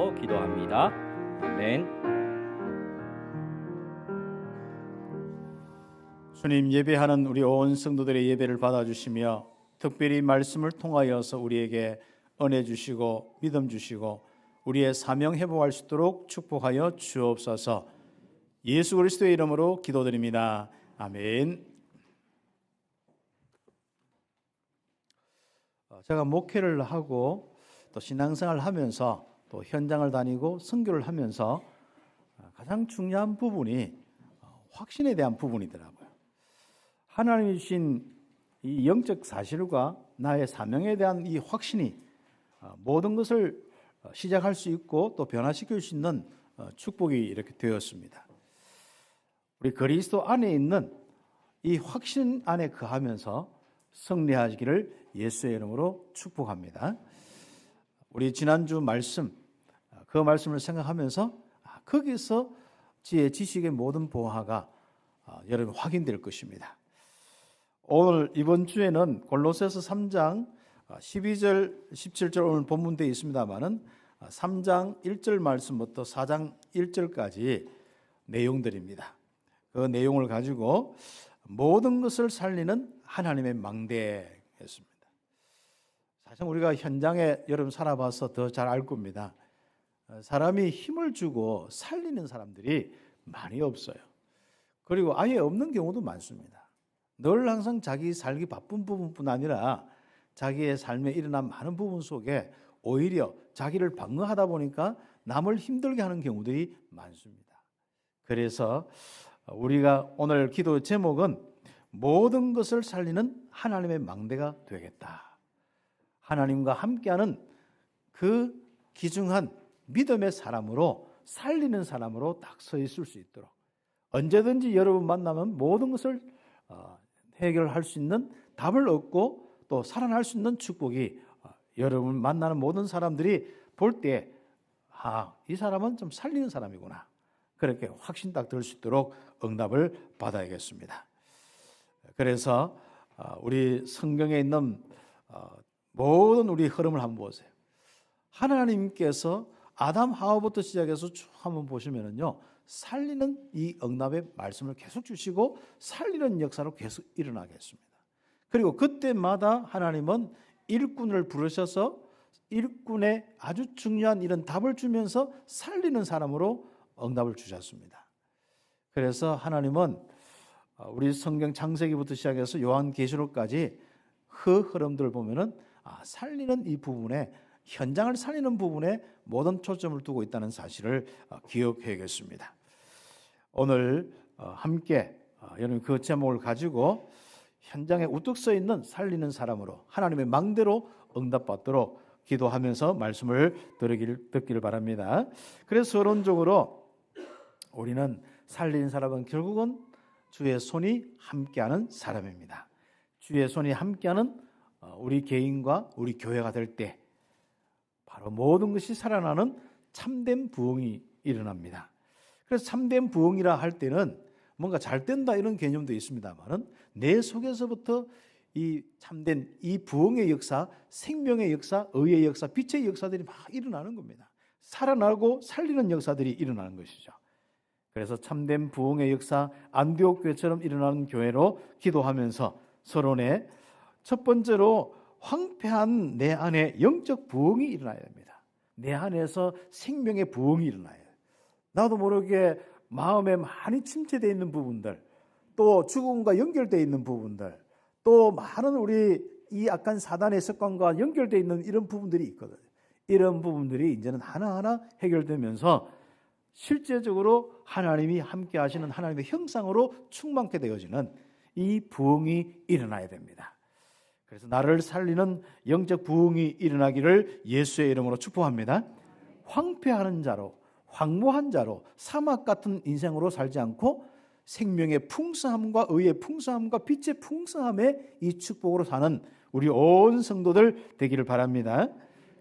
위해서 기도합니다. 아멘. 주님, 예배하는 우리 온 성도들의 예배를 받아주시며 특별히 말씀을 통하여서 우리에게 은혜 주시고 믿음 주시고 우리의 사명 회복할 수 있도록 축복하여 주옵소서. 예수 그리스도의 이름으로 기도드립니다. 아멘. 제가 목회를 하고 또 신앙생활을 하면서 또 현장을 다니고 선교를 하면서 가장 중요한 부분이 확신에 대한 부분이더라고요. 하나님이 주신 이 영적 사실과 나의 사명에 대한 이 확신이 모든 것을 시작할 수 있고 또 변화시킬 수 있는 축복이 이렇게 되었습니다. 우리 그리스도 안에 있는 이 확신 안에 거하면서 승리하시기를 예수의 이름으로 축복합니다. 우리 지난주 말씀, 그 말씀을 생각하면서 거기서 지혜, 지식의 모든 보화가 여러분 확인될 것입니다. 오늘 이번 주에는 골로새서 3장 12절, 17절 오늘 본문되어 있습니다만은 3장 1절 말씀부터 4장 1절까지 내용들입니다. 그 내용을 가지고 모든 것을 살리는 하나님의 망대였습니다. 사실 우리가 현장에 여러분 살아봐서 더 잘 알 겁니다. 사람이 힘을 주고 살리는 사람들이 많이 없어요. 그리고 아예 없는 경우도 많습니다. 늘 항상 자기 살기 바쁜 부분뿐 아니라 자기의 삶에 일어난 많은 부분 속에 오히려 자기를 방어하다 보니까 남을 힘들게 하는 경우들이 많습니다. 그래서 우리가 오늘 기도 제목은 모든 것을 살리는 하나님의 망대가 되겠다. 하나님과 함께하는 그 귀중한 믿음의 사람으로 살리는 사람으로 딱 서 있을 수 있도록 언제든지 여러분 만나면 모든 것을 해결할 수 있는 답을 얻고 또 살아날 수 있는 축복이 여러분 만나는 모든 사람들이 볼 때 이 사람은 좀 살리는 사람이구나. 그렇게 확신 딱 들 수 있도록 응답을 받아야겠습니다. 그래서 우리 성경에 있는 모든 우리 흐름을 한번 보세요. 하나님께서 아담 하와부터 시작해서 쭉 한번 보시면은요, 살리는 이 응답의 말씀을 계속 주시고 살리는 역사로 계속 일어나게 했습니다. 그리고 그때마다 하나님은 일꾼을 부르셔서 일꾼의 아주 중요한 이런 답을 주면서 살리는 사람으로 응답을 주셨습니다. 그래서 하나님은 우리 성경 창세기부터 시작해서 요한계시록까지 그 흐름들을 보면은 살리는 이 부분에 현장을 살리는 부분에 모든 초점을 두고 있다는 사실을 기억해야겠습니다. 오늘 함께 여러분 그 제목을 가지고 현장에 우뚝 서 있는 살리는 사람으로 하나님의 망대로 응답받도록 기도하면서 말씀을 듣기를 바랍니다. 그래서 서론적으로 우리는 살리는 사람은 결국은 주의 손이 함께하는 사람입니다. 주의 손이 함께하는 우리 개인과 우리 교회가 될 때 바로 모든 것이 살아나는 참된 부흥이 일어납니다. 그래서 참된 부흥이라 할 때는 뭔가 잘 된다 이런 개념도 있습니다만은 내 속에서부터 이 참된 이 부흥의 역사, 생명의 역사, 의의 역사, 빛의 역사들이 막 일어나는 겁니다. 살아나고 살리는 역사들이 일어나는 것이죠. 그래서 참된 부흥의 역사, 안디옥 교회처럼 일어나는 교회로 기도하면서 서론에 첫 번째로 황폐한 내 안에 영적 부흥이 일어나야 됩니다. 내 안에서 생명의 부흥이 일어나야 돼요. 나도 모르게 마음에 많이 침체되어 있는 부분들, 또 죽음과 연결되어 있는 부분들, 또 많은 우리 이 악한 사단의 습관과 연결되어 있는 이런 부분들이 있거든요. 이런 부분들이 이제는 하나하나 해결되면서 실제적으로 하나님이 함께 하시는 하나님의 형상으로 충만케 되어지는 이 부흥이 일어나야 됩니다. 그래서 나를 살리는 영적 부흥이 일어나기를 예수의 이름으로 축복합니다. 황폐하는 자로, 황무한 자로, 사막 같은 인생으로 살지 않고 생명의 풍성함과 의의 풍성함과 빛의 풍성함의 이 축복으로 사는 우리 온 성도들 되기를 바랍니다.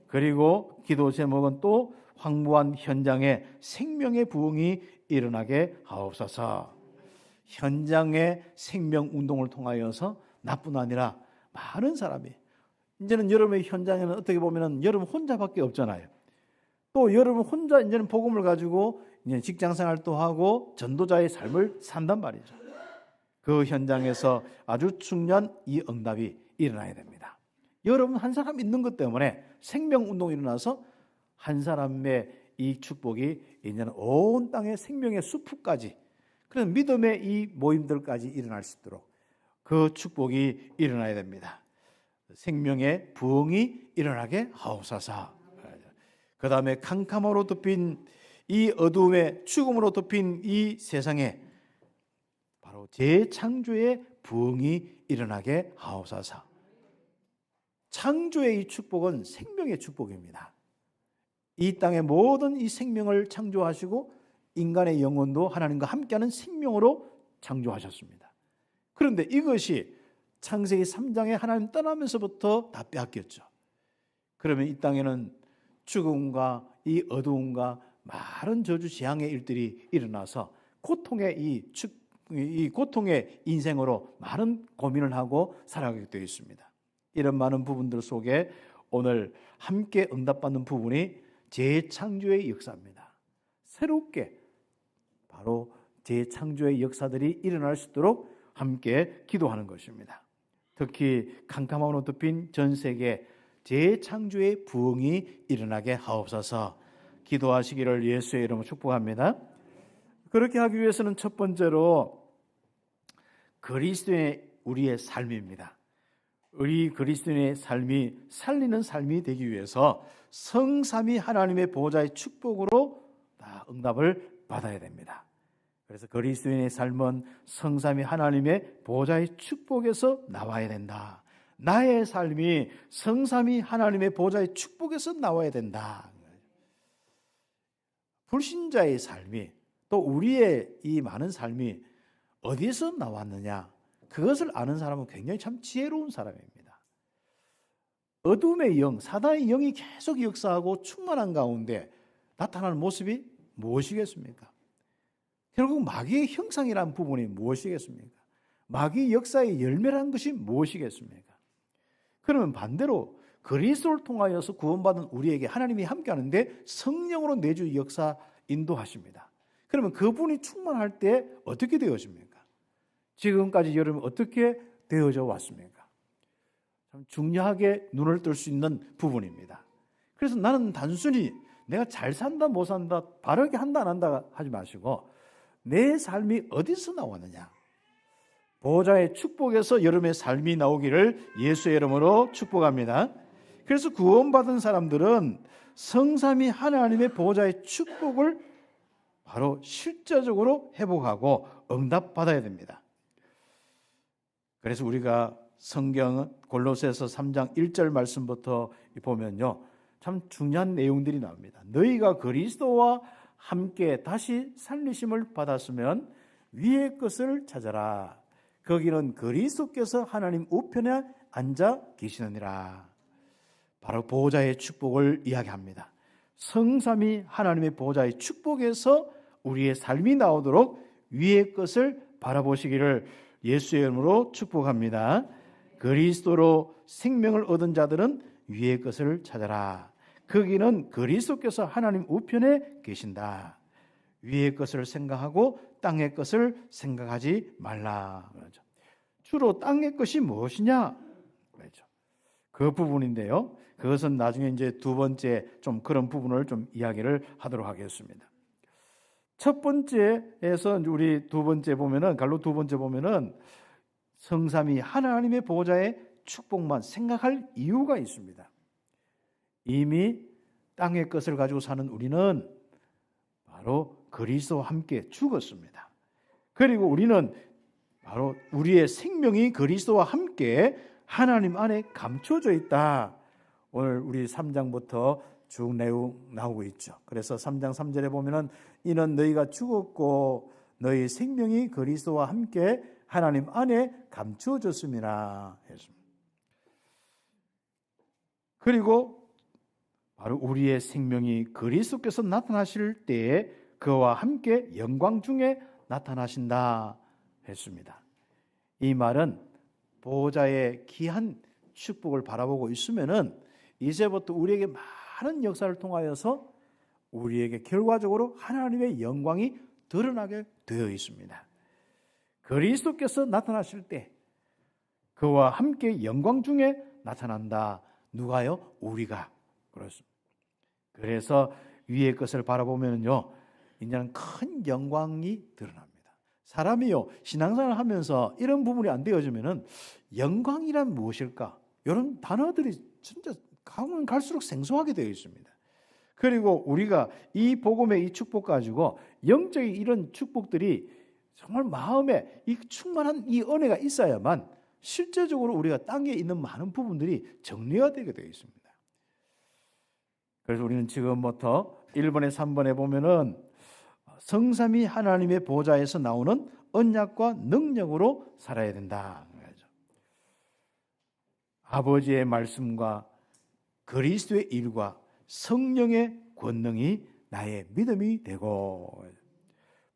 그리고 기도 제목은 또 황무한 현장에 생명의 부흥이 일어나게 하옵소서. 현장의 생명 운동을 통하여서 나뿐 아니라 많은 사람이, 이제는 여러분의 현장에는 어떻게 보면 여러분 혼자밖에 없잖아요. 또 여러분 혼자 이제는 복음을 가지고 이제 직장 생활도 하고 전도자의 삶을 산단 말이죠. 그 현장에서 아주 중요한 이 응답이 일어나야 됩니다. 여러분 한 사람 있는 것 때문에 생명운동이 일어나서 한 사람의 이 축복이 이제는 온 땅의 생명의 수풀까지, 그런 믿음의 이 모임들까지 일어날 수 있도록 그 축복이 일어나야 됩니다. 생명의 부흥이 일어나게 하옵소서. 그 다음에 캄캄함으로 덮인 이 어두움에 죽음으로 덮인 이 세상에 바로 재창조의 부흥이 일어나게 하옵소서. 창조의 이 축복은 생명의 축복입니다. 이 땅의 모든 이 생명을 창조하시고 인간의 영혼도 하나님과 함께하는 생명으로 창조하셨습니다. 그런데 이것이 창세기 3장에 하나님 떠나면서부터 다 빼앗겼죠. 그러면 이 땅에는 죽음과 이 어두움과 많은 저주 재앙의 일들이 일어나서 고통의 이 고통의 인생으로 많은 고민을 하고 살아가게 되어 있습니다. 이런 많은 부분들 속에 오늘 함께 응답받는 부분이 재창조의 역사입니다. 새롭게 바로 재창조의 역사들이 일어날 수 있도록 함께 기도하는 것입니다. 특히 캄캄함으로 덮인 전 세계 재창조의 부흥이 일어나게 하옵소서. 기도하시기를 예수의 이름으로 축복합니다. 그렇게 하기 위해서는 첫 번째로 그리스도의 우리의 삶입니다. 우리 그리스도인의 삶이 살리는 삶이 되기 위해서 성삼위 하나님의 보호자의 축복으로 다 응답을 받아야 됩니다. 그래서 그리스도인의 삶은 성삼위 하나님의 보호자의 축복에서 나와야 된다. 나의 삶이 성삼위 하나님의 보호자의 축복에서 나와야 된다. 불신자의 삶이, 또 우리의 이 많은 삶이 어디서 나왔느냐, 그것을 아는 사람은 굉장히 참 지혜로운 사람입니다. 어둠의 영, 사단의 영이 계속 역사하고 충만한 가운데 나타나는 모습이 무엇이겠습니까? 결국 마귀의 형상이라는 부분이 무엇이겠습니까? 마귀의 역사의 열매라는 것이 무엇이겠습니까? 그러면 반대로 그리스도를 통하여서 구원받은 우리에게 하나님이 함께하는데 성령으로 내주 역사 인도하십니다. 그러면 그분이 충만할 때 어떻게 되어집니까? 지금까지 여러분 어떻게 되어져 왔습니까? 참 중요하게 눈을 뜰 수 있는 부분입니다. 그래서 나는 단순히 내가 잘 산다 못 산다, 바르게 한다 안 한다 하지 마시고 내 삶이 어디서 나왔느냐, 보호자의 축복에서 여러분의 삶이 나오기를 예수의 이름으로 축복합니다. 그래서 구원받은 사람들은 성삼위 하나님의 보호자의 축복을 바로 실제적으로 회복하고 응답받아야 됩니다. 그래서 우리가 성경 골로새서 3장 1절 말씀부터 보면요, 참 중요한 내용들이 나옵니다. 너희가 그리스도와 함께 다시 살리심을 받았으면 위의 것을 찾아라. 거기는 그리스도께서 하나님 우편에 앉아 계시느니라. 바로 보호자의 축복을 이야기합니다. 성삼위 하나님의 보호자의 축복에서 우리의 삶이 나오도록 위의 것을 바라보시기를 예수의 이름으로 축복합니다. 그리스도로 생명을 얻은 자들은 위의 것을 찾아라. 거기는 그리스도께서 하나님 우편에 계신다. 위의 것을 생각하고 땅의 것을 생각하지 말라. 그러죠. 주로 땅의 것이 무엇이냐? 그렇죠. 그 부분인데요. 그것은 나중에 이제 두 번째 좀 그런 부분을 좀 이야기를 하도록 하겠습니다. 첫 번째에서 우리 두 번째 보면은 갈로 두 번째 보면은 성삼위 하나님의 보호자의 축복만 생각할 이유가 있습니다. 이미 땅의 것을 가지고 사는 우리는 바로 그리스도와 함께 죽었습니다. 그리고 우리는 바로 우리의 생명이 그리스도와 함께 하나님 안에 감춰져 있다. 오늘 우리 3장부터 쭉 내용 나오고 있죠. 그래서 3장 3절에 보면은 이는 너희가 죽었고 너희 생명이 그리스도와 함께 하나님 안에 감추어졌음이라 했습니다. 그리고 바로 우리의 생명이 그리스도께서 나타나실 때에 그와 함께 영광 중에 나타나신다 했습니다. 이 말은 보호자의 귀한 축복을 바라보고 있으면은 이제부터 우리에게 많은 역사를 통하여서 우리에게 결과적으로 하나님의 영광이 드러나게 되어 있습니다. 그리스도께서 나타나실 때 그와 함께 영광 중에 나타난다. 누가요? 우리가. 그렇습니다. 그래서 위의 것을 바라보면요, 이제는 큰 영광이 드러납니다. 사람이요, 신앙생활을 하면서 이런 부분이 안 되어지면은 영광이란 무엇일까? 이런 단어들이 진짜 가면 갈수록 생소하게 되어 있습니다. 그리고 우리가 이 복음의 이 축복 가지고 영적인 이런 축복들이 정말 마음에 이 충만한 이 은혜가 있어야만 실제적으로 우리가 땅에 있는 많은 부분들이 정리가 되게 되어 있습니다. 그래서 우리는 지금부터 1번에 3번에 보면은 성삼위 하나님의 보좌에서 나오는 언약과 능력으로 살아야 된다. 아버지의 말씀과 그리스도의 일과 성령의 권능이 나의 믿음이 되고,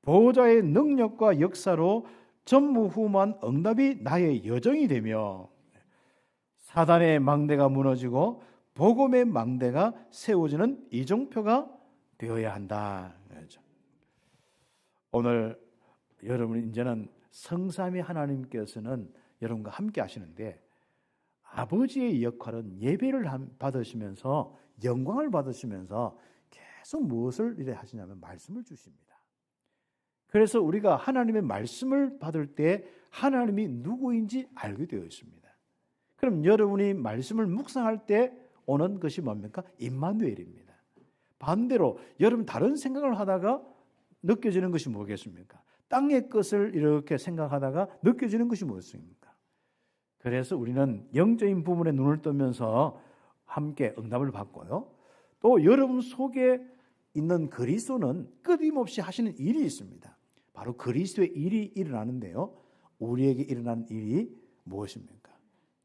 보호자의 능력과 역사로 전무후무한 응답이 나의 여정이 되며, 사단의 망대가 무너지고 복음의 망대가 세워지는 이정표가 되어야 한다. 오늘 여러분 이제는 성삼위 하나님께서는 여러분과 함께 하시는데, 아버지의 역할은 예배를 받으시면서 영광을 받으시면서 계속 무엇을 이래 하시냐면 말씀을 주십니다. 그래서 우리가 하나님의 말씀을 받을 때 하나님이 누구인지 알게 되어 있습니다. 그럼 여러분이 말씀을 묵상할 때 오는 것이 뭡니까? 임마누엘입니다. 반대로 여러분 다른 생각을 하다가 느껴지는 것이 뭐겠습니까? 땅의 것을 이렇게 생각하다가 느껴지는 것이 무엇입니까? 그래서 우리는 영적인 부분에 눈을 뜨면서 함께 응답을 받고요. 또 여러분 속에 있는 그리스도는 끊임없이 하시는 일이 있습니다. 바로 그리스도의 일이 일어나는데요. 우리에게 일어나는 일이 무엇입니까?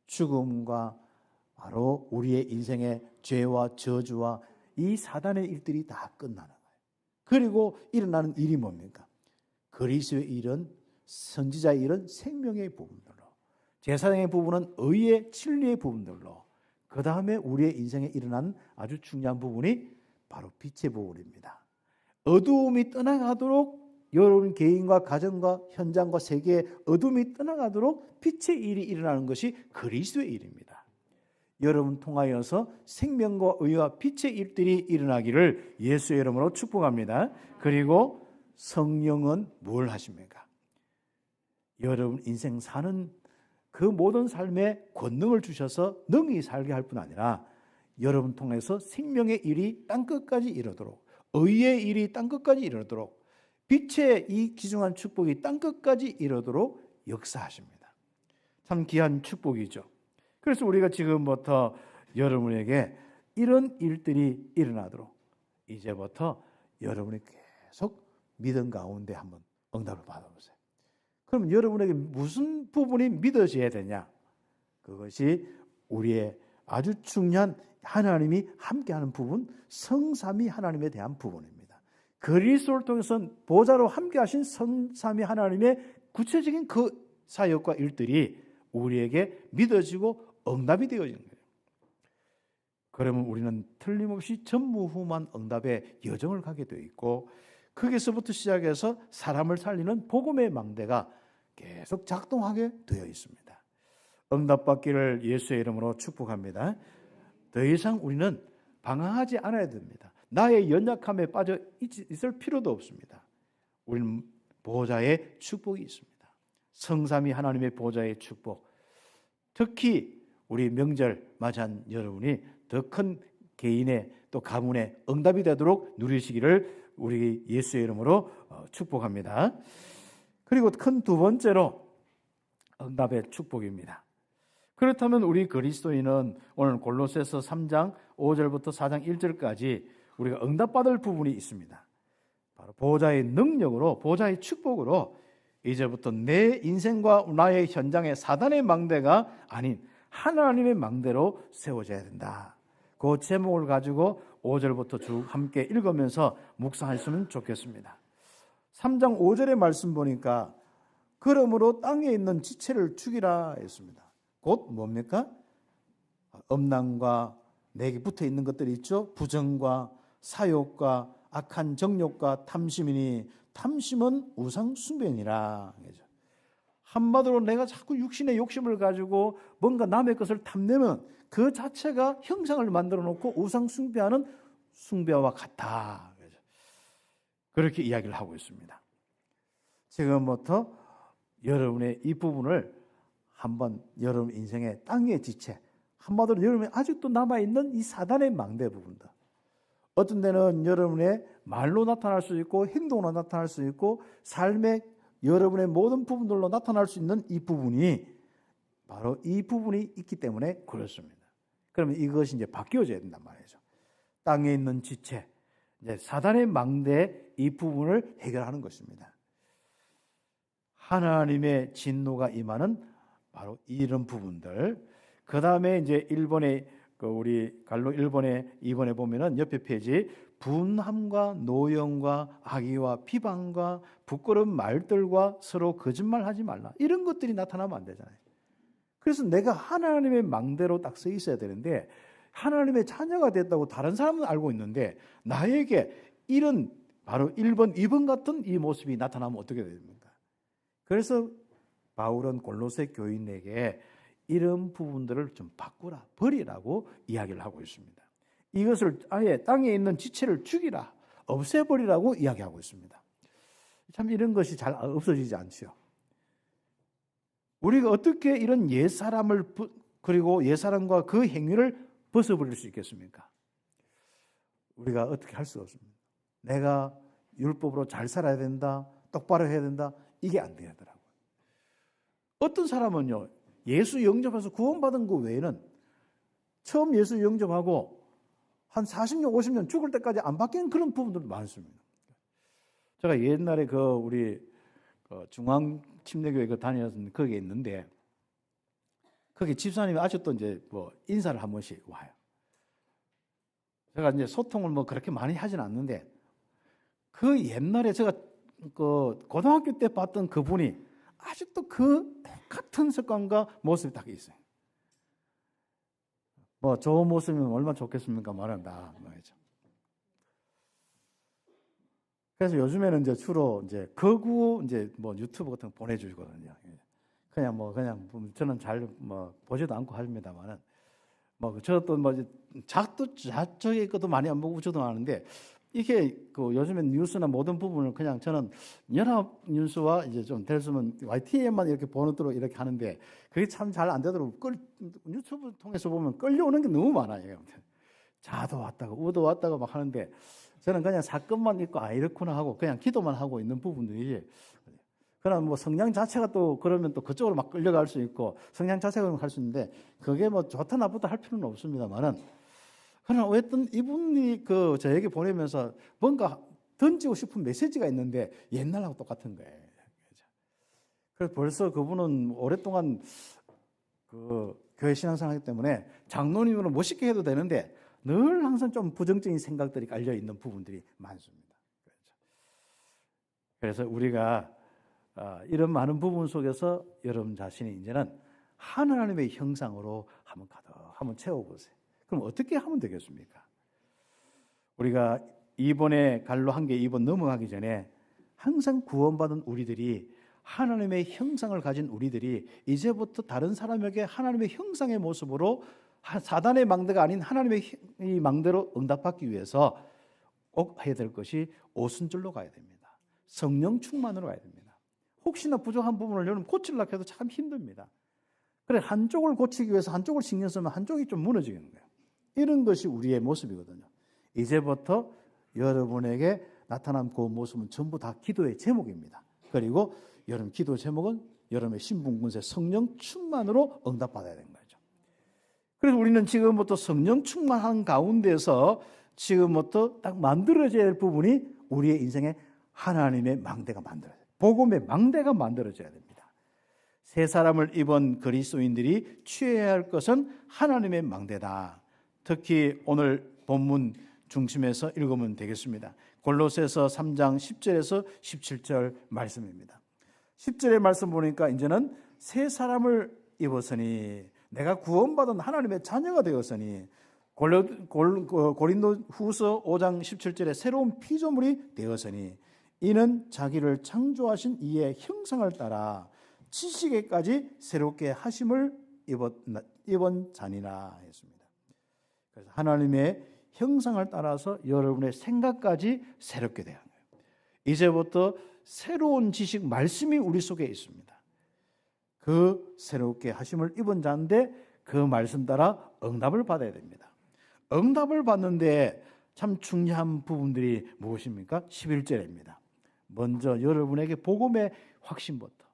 죽음과 바로 우리의 인생의 죄와 저주와 이 사단의 일들이 다 끝나는 거예요. 그리고 일어나는 일이 뭡니까? 그리스도의 일은, 선지자의 일은 생명의 부분들로, 제사장의 부분은 의의 진리의 부분들로, 그 다음에 우리의 인생에 일어난 아주 중요한 부분이 바로 빛의 부분입니다. 어두움이 떠나가도록, 여러분 개인과 가정과 현장과 세계의 어둠이 떠나가도록 빛의 일이 일어나는 것이 그리스도의 일입니다. 여러분 통하여서 생명과 의와 빛의 일들이 일어나기를 예수의 이름으로 축복합니다. 그리고 성령은 뭘 하십니까? 여러분 인생 사는 그 모든 삶에 권능을 주셔서 능히 살게 할 뿐 아니라 여러분 통해서 생명의 일이 땅끝까지 이르도록, 의의 일이 땅끝까지 이르도록, 빛의 이 귀중한 축복이 땅끝까지 이르도록 역사하십니다. 참 귀한 축복이죠. 그래서 우리가 지금부터 여러분에게 이런 일들이 일어나도록 이제부터 여러분이 계속 믿음 가운데 한번 응답을 받아보세요. 그럼 여러분에게 무슨 부분이 믿어져야 되냐? 그것이 우리의 아주 중요한 하나님이 함께하는 부분, 성삼위 하나님에 대한 부분입니다. 그리스도를 통해서 보좌로 함께하신 성삼위 하나님의 구체적인 그 사역과 일들이 우리에게 믿어지고 응답이 되어지는 거예요. 그러면 우리는 틀림없이 전무후무한 응답의 여정을 가게 되어 있고, 거기서부터 시작해서 사람을 살리는 복음의 망대가 계속 작동하게 되어 있습니다. 응답받기를 예수의 이름으로 축복합니다. 더 이상 우리는 방황하지 않아야 됩니다. 나의 연약함에 빠져 있을 필요도 없습니다. 우리는 보호자의 축복이 있습니다. 성삼위 하나님의 보호자의 축복. 특히 우리 명절 맞이한 여러분이 더 큰 개인의 또 가문의 응답이 되도록 누리시기를 우리 예수의 이름으로 축복합니다. 그리고 큰 두 번째로 응답의 축복입니다. 그렇다면 우리 그리스도인은 오늘 골로새서 3장 5절부터 4장 1절까지 우리가 응답받을 부분이 있습니다. 바로 보호자의 능력으로, 보호자의 축복으로 이제부터 내 인생과 나의 현장에 사단의 망대가 아닌 하나님의 망대로 세워져야 된다. 그 제목을 가지고 5절부터 쭉 함께 읽으면서 묵상하시면 좋겠습니다. 3장 5절의 말씀 보니까 그러므로 땅에 있는 지체를 죽이라 했습니다. 곧 뭡니까? 음란과 내게 붙어 있는 것들이 있죠. 부정과 사욕과 악한 정욕과 탐심이니 탐심은 우상 숭배니라. 한마디로 내가 자꾸 육신의 욕심을 가지고 뭔가 남의 것을 탐내면 그 자체가 형상을 만들어 놓고 우상 숭배하는 숭배와 같다. 그렇게 이야기를 하고 있습니다. 지금부터 여러분의 이 부분을 한번 여러분 인생의 땅의 지체, 한마디로 여러분이 아직도 남아있는 이 사단의 망대 부분다. 어떤 데는 여러분의 말로 나타날 수 있고 행동으로 나타날 수 있고 삶의 여러분의 모든 부분들로 나타날 수 있는 이 부분이 바로 이 부분이 있기 때문에 그렇습니다. 그러면 이것이 이제 바뀌어져야 된단 말이죠. 땅에 있는 지체, 이제 사단의 망대의 이 부분을 해결하는 것입니다. 하나님의 진노가 임하는 바로 이런 부분들. 그 다음에 이제 1번에 우리 갈로 1번에 2번에 보면은 옆에 페이지 분함과 노염과 악의와 비방과 부끄러운 말들과 서로 거짓말하지 말라. 이런 것들이 나타나면 안 되잖아요. 그래서 내가 하나님의 망대로 딱 서 있어야 되는데 하나님의 자녀가 됐다고 다른 사람은 알고 있는데 나에게 이런 바로 1번, 2번 같은 이 모습이 나타나면 어떻게 됩니까? 그래서 바울은 골로새 교인에게 이런 부분들을 좀 바꾸라, 버리라고 이야기를 하고 있습니다. 이것을 아예 땅에 있는 지체를 죽이라, 없애버리라고 이야기하고 있습니다. 참 이런 것이 잘 없어지지 않죠. 우리가 어떻게 이런 옛사람을 그리고 옛사람과 그 행위를 벗어버릴 수 있겠습니까? 우리가 어떻게 할 수가 없습니다. 내가 율법으로 잘 살아야 된다, 똑바로 해야 된다, 이게 안 되더라고요. 어떤 사람은요, 예수 영접해서 구원받은 그 외에는 처음 예수 영접하고 한 40년, 50년 죽을 때까지 안 바뀌는 그런 부분들도 많습니다. 제가 옛날에 우리 중앙침례교회 다니던 거기에 있는데 거기 집사님이 아직도 이제 인사를 한 번씩 와요. 제가 이제 소통을 그렇게 많이 하진 않는데 그 옛날에 제가 고등학교 때 봤던 그분이 아직도 그 똑같은 습관과 모습이 딱 있어요. 좋은 모습이면 얼마나 좋겠습니까? 말한다. 그래서 요즘에는 이제 주로 이제 거구 유튜브 같은 거 보내주거든요. 그냥 저는 잘 보지도 않고 합니다만은 저도 자적의 것도 많이 안 보고 저도 아는데 이게 요즘엔 뉴스나 모든 부분을 그냥 저는 연합 뉴스와 이제 좀 될 수 있으면 YTN만 이렇게 보도록 이렇게 하는데 그게 참 잘 안 되도록 유튜브 통해서 보면 끌려오는 게 너무 많아요. 자도 왔다가 우도 왔다가 막 하는데 저는 그냥 사건만 있고 이렇구나 하고 그냥 기도만 하고 있는 부분들이 그럼 성향 자체가 또 그러면 또 그쪽으로 막 끌려갈 수 있고 성향 자체가 할 수 있는데 그게 좋다 나쁘다 할 필요는 없습니다만은 그러나 어쨌든 이분이 저에게 보내면서 뭔가 던지고 싶은 메시지가 있는데 옛날하고 똑같은 거예요. 그래서 벌써 그분은 오랫동안 교회 신앙생활 하기 때문에 장로님으로 멋있게 해도 되는데 늘 항상 좀 부정적인 생각들이 깔려 있는 부분들이 많습니다. 그래서 우리가 이런 많은 부분 속에서 여러분 자신이 이제는 하나님의 형상으로 한번 채워보세요. 그럼 어떻게 하면 되겠습니까? 우리가 이번에 갈로 한 개 2번 넘어가기 전에 항상 구원받은 우리들이 하나님의 형상을 가진 우리들이 이제부터 다른 사람에게 하나님의 형상의 모습으로 사단의 망대가 아닌 하나님의 이 망대로 응답받기 위해서 꼭 해야 될 것이 오순절로 가야 됩니다. 성령 충만으로 가야 됩니다. 혹시나 부족한 부분을 여러분 고치려고 해도 참 힘듭니다. 그래 한쪽을 고치기 위해서 한쪽을 신경 쓰면 한쪽이 좀 무너지는 거예요. 이런 것이 우리의 모습이거든요. 이제부터 여러분에게 나타난 그 모습은 전부 다 기도의 제목입니다. 그리고 여러분 기도 제목은 여러분의 신분군세 성령 충만으로 응답받아야 되는 거죠. 그래서 우리는 지금부터 성령 충만한 가운데서 지금부터 딱 만들어져야 할 부분이 우리의 인생에 하나님의 망대가 만들어져야 돼요. 복음의 망대가 만들어져야 됩니다. 새 사람을 입은 그리스도인들이 취해야 할 것은 하나님의 망대다. 특히 오늘 본문 중심에서 읽으면 되겠습니다. 골로새서 3장 10절에서 17절 말씀입니다. 10절의 말씀 보니까 이제는 새 사람을 입었으니 내가 구원받은 하나님의 자녀가 되었으니 고린도후서 5장 17절에 새로운 피조물이 되었으니 이는 자기를 창조하신 이의 형상을 따라 지식에까지 새롭게 하심을 입은 자니라 했습니다. 그래서 하나님의 형상을 따라서 여러분의 생각까지 새롭게 되는 거예요. 이제부터 새로운 지식 말씀이 우리 속에 있습니다. 그 새롭게 하심을 입은 자인데 그 말씀 따라 응답을 받아야 됩니다. 응답을 받는데 참 중요한 부분들이 무엇입니까? 11절입니다. 먼저 여러분에게 복음의 확신부터,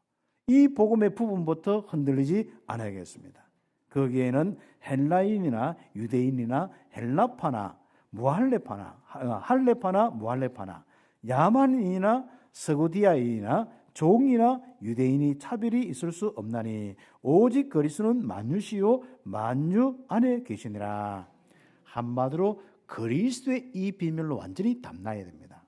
이 복음의 부분부터 흔들리지 않아야겠습니다. 거기에는 헬라인이나 유대인이나 헬라파나 무할레파나, 할레파나 무할레파나, 야만인이나 서구디아인이나 종이나 유대인이 차별이 있을 수 없나니 오직 그리스도는 만유시요 만유 안에 계시니라. 한마디로 그리스도의 이 비밀로 완전히 담나야 됩니다.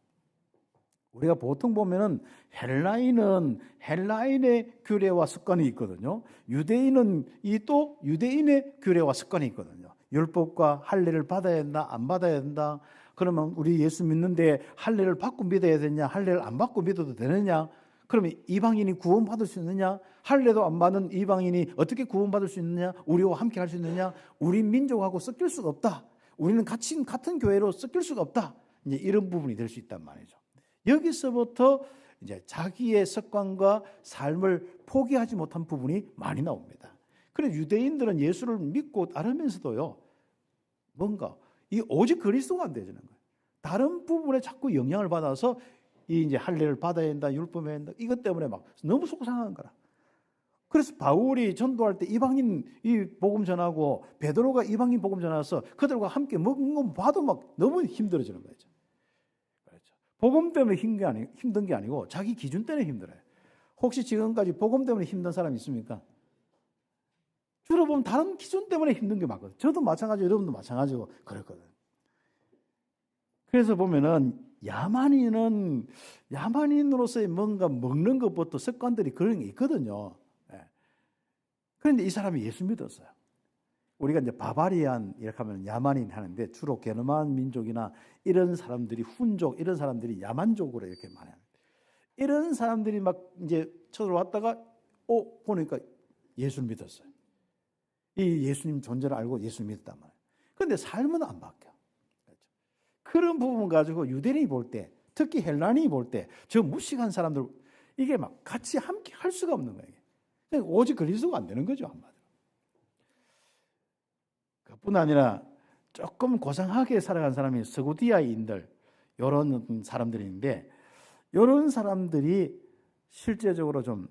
우리가 보통 보면은 헬라인은 헬라인의 규례와 습관이 있거든요. 유대인은 이 또 유대인의 규례와 습관이 있거든요. 율법과 할례를 받아야 된다, 안 받아야 된다. 그러면 우리 예수 믿는데 할례를 받고 믿어야 되냐, 할례를 안 받고 믿어도 되느냐? 그러면 이방인이 구원받을 수 있느냐? 할례도 안 받는 이방인이 어떻게 구원받을 수 있느냐? 우리와 함께 할 수 있느냐? 우리 민족하고 섞일 수가 없다. 우리는 같은 교회로 섞일 수가 없다. 이제 이런 부분이 될 수 있단 말이죠. 여기서부터 이제 자기의 습관과 삶을 포기하지 못한 부분이 많이 나옵니다. 그래서 유대인들은 예수를 믿고 따르면서도요, 뭔가 이 오직 그리스도가 안 되는 거예요. 다른 부분에 자꾸 영향을 받아서 이 이제 할례를 받아야 된다, 율법을 해야 된다, 이것 때문에 막 너무 속상한 거라. 그래서 바울이 전도할 때 이방인 이 복음 전하고 베드로가 이방인 복음 전해서 그들과 함께 먹은 거 봐도 막 너무 힘들어지는 거죠. 그렇죠. 복음 때문에 힘든 게 아니고 자기 기준 때문에 힘들어요. 혹시 지금까지 복음 때문에 힘든 사람 있습니까? 주로 보면 다른 기준 때문에 힘든 게 많거든요. 저도 마찬가지고 여러분도 마찬가지고 그랬거든요. 그래서 보면은 야만인으로서의 뭔가 먹는 것부터 습관들이 그런 게 있거든요. 그런데 이 사람이 예수 믿었어요. 우리가 이제 바바리안 이렇게 하면 야만인 하는데 주로 게르만 민족이나 이런 사람들이 훈족 이런 사람들이 야만족으로 이렇게 많이 합니다. 이런 사람들이 막 이제 쳐들어왔다가 보니까 예수를 믿었어요. 이 예수님 존재를 알고 예수를 믿었단 말이에요. 그런데 삶은 안 바뀌어. 그렇죠? 그런 부분 가지고 유대인이 볼 때, 특히 헬라인이 볼 때 저 무식한 사람들 이게 막 같이 함께 할 수가 없는 거예요. 오직 그리스도가 안 되는 거죠, 한마디로. 그뿐 아니라 조금 고상하게 살아간 사람이 서구디아인들 이런 사람들인데 이런 사람들이 실제적으로 좀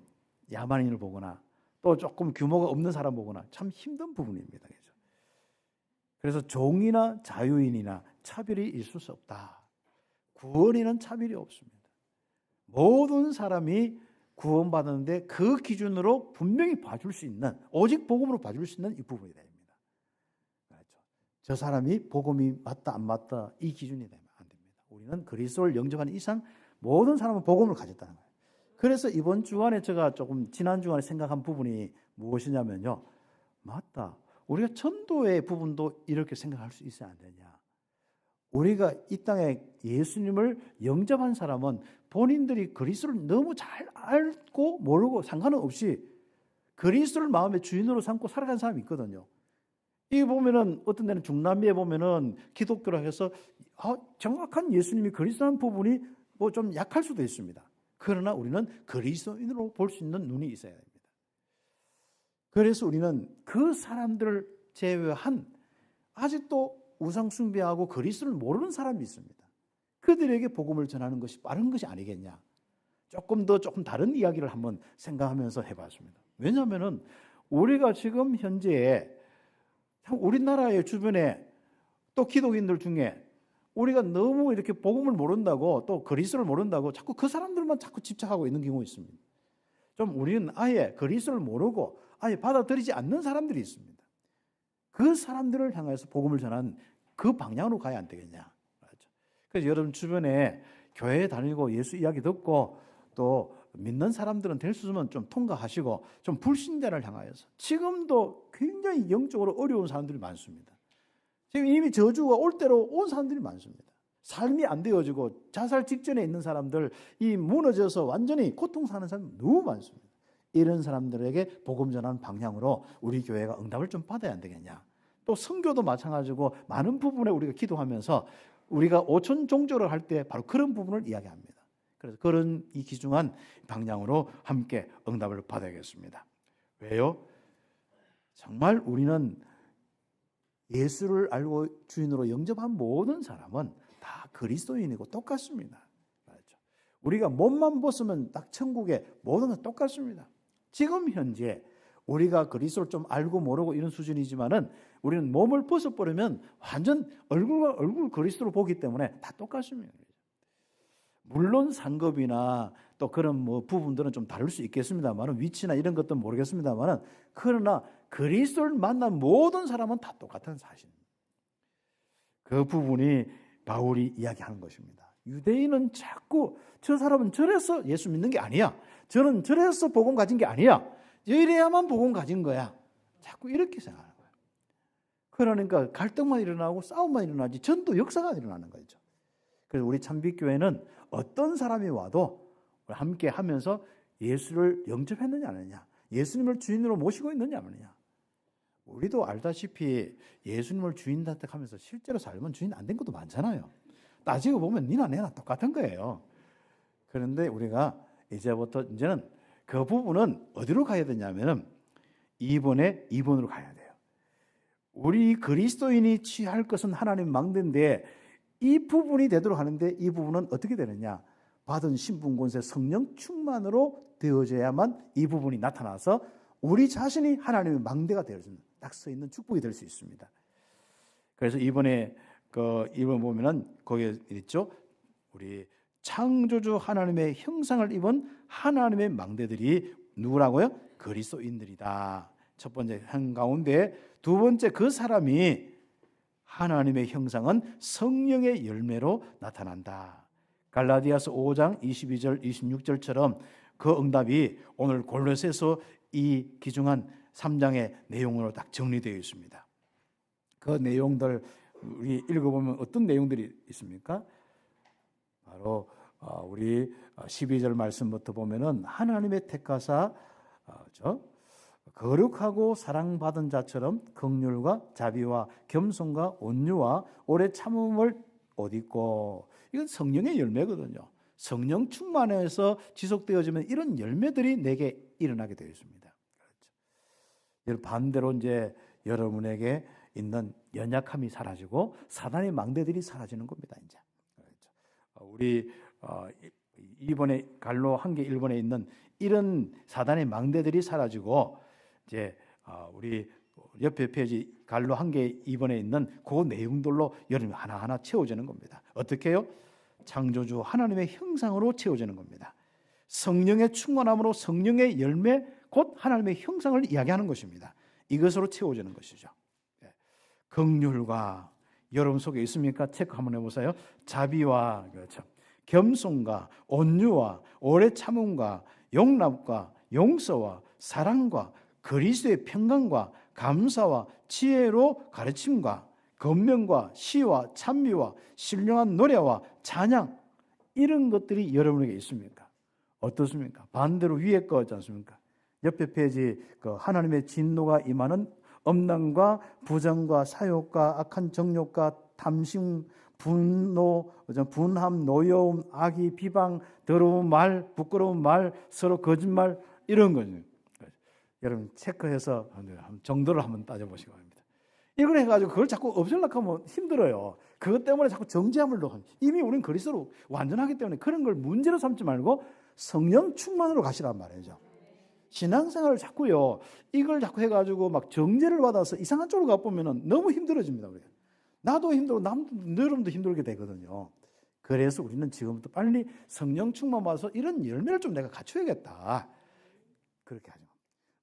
야만인을 보거나 또 조금 규모가 없는 사람 보거나 참 힘든 부분입니다. 그래서 종이나 자유인이나 차별이 있을 수 없다. 구원에는 차별이 없습니다. 모든 사람이 구원받았는데 그 기준으로 분명히 봐줄 수 있는 오직 복음으로 봐줄 수 있는 이 부분이 됩니다. 그렇죠? 저 사람이 복음이 맞다 안 맞다 이 기준이 되면 안 됩니다. 우리는 그리스도를 영접하는 이상 모든 사람은 복음을 가졌다는 거예요. 그래서 이번 주간에 제가 조금 지난 주간에 생각한 부분이 무엇이냐면요. 맞다. 우리가 전도의 부분도 이렇게 생각할 수 있어야 안 되냐. 우리가 이 땅에 예수님을 영접한 사람은 본인들이 그리스도를 너무 잘 알고 모르고 상관은 없이 그리스도를 마음의 주인으로 삼고 살아간 사람이 있거든요. 이 보면은 어떤 데는 중남미에 보면은 기독교라 해서 정확한 예수님이 그리스도라는 부분이 뭐 좀 약할 수도 있습니다. 그러나 우리는 그리스도인으로 볼 수 있는 눈이 있어야 됩니다. 그래서 우리는 그 사람들을 제외한 아직도 우상 숭배하고 그리스도를 모르는 사람이 있습니다. 그들에게 복음을 전하는 것이 빠른 것이 아니겠냐. 조금 다른 이야기를 한번 생각하면서 해봤습니다. 왜냐하면은 우리가 지금 현재 우리나라의 주변에 또 기독인들 중에 우리가 너무 이렇게 복음을 모른다고 또 그리스도를 모른다고 자꾸 그 사람들만 자꾸 집착하고 있는 경우가 있습니다. 좀 우리는 아예 그리스도를 모르고 아예 받아들이지 않는 사람들이 있습니다. 그 사람들을 향해서 복음을 전하는 그 방향으로 가야 안 되겠냐. 그래서 여러분 주변에 교회에 다니고 예수 이야기 듣고 또 믿는 사람들은 될 수 있으면 좀 통과하시고 좀 불신자를 향하여서 지금도 굉장히 영적으로 어려운 사람들이 많습니다. 지금 이미 저주가 올 대로 온 사람들이 많습니다. 삶이 안 되어지고 자살 직전에 있는 사람들, 이 무너져서 완전히 고통 사는 사람 너무 많습니다. 이런 사람들에게 복음 전하는 방향으로 우리 교회가 응답을 좀 받아야 안 되겠냐. 또 선교도 마찬가지고 많은 부분에 우리가 기도하면서 우리가 오천 종교를 할 때 바로 그런 부분을 이야기합니다. 그래서 그런 이 귀중한 방향으로 함께 응답을 받아야겠습니다. 왜요? 정말 우리는 예수를 알고 주인으로 영접한 모든 사람은 다 그리스도인이고 똑같습니다. 맞죠? 우리가 몸만 벗으면 딱 천국에 모든 건 똑같습니다. 지금 현재 우리가 그리스도를 좀 알고 모르고 이런 수준이지만은 우리는 몸을 벗어버리면 완전 얼굴과 얼굴 그리스도를 보기 때문에 다 똑같습니다. 물론 상급이나 또 그런 뭐 부분들은 좀 다를 수 있겠습니다만은 위치나 이런 것도 모르겠습니다만은 그러나 그리스도를 만난 모든 사람은 다 똑같은 사실입니다. 그 부분이 바울이 이야기하는 것입니다. 유대인은 자꾸 저 사람은 저래서 예수 믿는 게 아니야. 저는 저래서 복음 가진 게 아니야. 이래야만 복음 가진 거야. 자꾸 이렇게 생각하는 거예요. 그러니까 갈등만 일어나고 싸움만 일어나지 전도 역사가 일어나는 거죠. 그래서 우리 참빛교회는 어떤 사람이 와도 함께 하면서 예수를 영접했느냐 안 했느냐, 예수님을 주인으로 모시고 있느냐 안 했느냐. 우리도 알다시피 예수님을 주인 선택하면서 실제로 살면 주인 안 된 것도 많잖아요. 따지고 보면 니나 내나 똑같은 거예요. 그런데 우리가 이제는 그 부분은 어디로 가야 되냐면은 2번으로 가야 돼요. 우리 그리스도인이 취할 것은 하나님 망대인데 이 부분이 되도록 하는데 이 부분은 어떻게 되느냐? 받은 신분 권세 성령 충만으로 되어져야만 이 부분이 나타나서 우리 자신이 하나님의 망대가 되어 딱 서 있는 축복이 될 수 있습니다. 그래서 이번 보면은 거기에 있죠. 우리 창조주 하나님의 형상을 입은 하나님의 망대들이 누구라고요? 그리스도인들이다. 첫 번째 한 가운데, 두 번째 그 사람이 하나님의 형상은 성령의 열매로 나타난다. 갈라디아서 5장 22절 26절처럼 그 응답이 오늘 골로새서 이 귀중한 3장의 내용으로 딱 정리되어 있습니다. 그 내용들 우리 읽어보면 어떤 내용들이 있습니까? 바로 우리 12절 말씀부터 보면은 하나님의 택하사 거룩하고 사랑받은 자처럼 긍휼과 자비와 겸손과 온유와 오래 참음을 옷 입고, 이건 성령의 열매거든요. 성령 충만해서 지속되어지면 이런 열매들이 내게 일어나게 되어 있습니다. 그렇죠. 반대로 이제 여러분에게 있는 연약함이 사라지고 사단의 망대들이 사라지는 겁니다. 이제 그렇죠. 우리 이번에 갈로 한 개 1번에 있는 이런 사단의 망대들이 사라지고 이제 우리 옆에 페이지 갈로 한 개 2번에 있는 그 내용들로 여러분이 하나하나 채워지는 겁니다. 어떻게 해요? 창조주 하나님의 형상으로 채워지는 겁니다. 성령의 충만함으로 성령의 열매 곧 하나님의 형상을 이야기하는 것입니다. 이것으로 채워지는 것이죠. 긍휼과 여러분 속에 있습니까? 체크 한번 해보세요. 자비와 그렇죠. 겸손과 온유와 오래 참음과 용납과 용서와 사랑과 그리스도의 평강과 감사와 지혜로 가르침과 권면과 시와 찬미와 신령한 노래와 찬양, 이런 것들이 여러분에게 있습니까? 어떻습니까? 반대로 위에 거 있지 않습니까? 옆에 페이지 하나님의 진노가 임하는 엄난과 부정과 사욕과 악한 정욕과 탐심, 분노, 분함, 노여움, 악의, 비방, 더러운 말, 부끄러운 말, 서로 거짓말, 이런 거죠. 여러분 체크해서 정도를 한번 따져보시기 바랍니다. 이걸 해가지고 그걸 자꾸 없애려고 하면 힘들어요. 그것 때문에 자꾸 정죄함을 넣어. 이미 우리는 그리스도로 완전하기 때문에 그런 걸 문제로 삼지 말고 성령 충만으로 가시란 말이죠. 신앙생활을 자꾸요, 이걸 자꾸 해가지고 막 정죄를 받아서 이상한 쪽으로 가보면 너무 힘들어집니다. 우리가. 나도 힘들고 여러분도 힘들게 되거든요. 그래서 우리는 지금부터 빨리 성령 충만 받아서 이런 열매를 좀 내가 갖춰야겠다. 그렇게 하죠.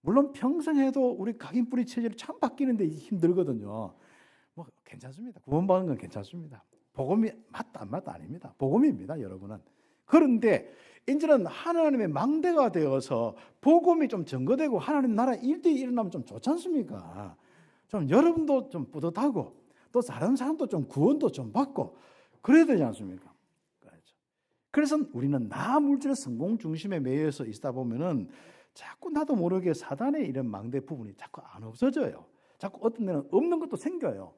물론 평생 해도 우리 각인 뿌리 체질이 참 바뀌는데 힘들거든요. 뭐 괜찮습니다. 구원받는 건 괜찮습니다. 복음이 맞다 안 맞다 아닙니다. 복음입니다, 여러분은. 그런데 이제는 하나님의 망대가 되어서 복음이 좀 증거되고 하나님 나라 일들이 일어나면 좀 좋지 않습니까? 좀 여러분도 좀 뿌듯하고 또 다른 사람도 좀 구원도 좀 받고 그래야 되지 않습니까? 그래서 우리는 나 물질의 성공 중심에 매여서 있다 보면은 자꾸 나도 모르게 사단의 이런 망대 부분이 자꾸 안 없어져요. 자꾸 어떤 데는 없는 것도 생겨요.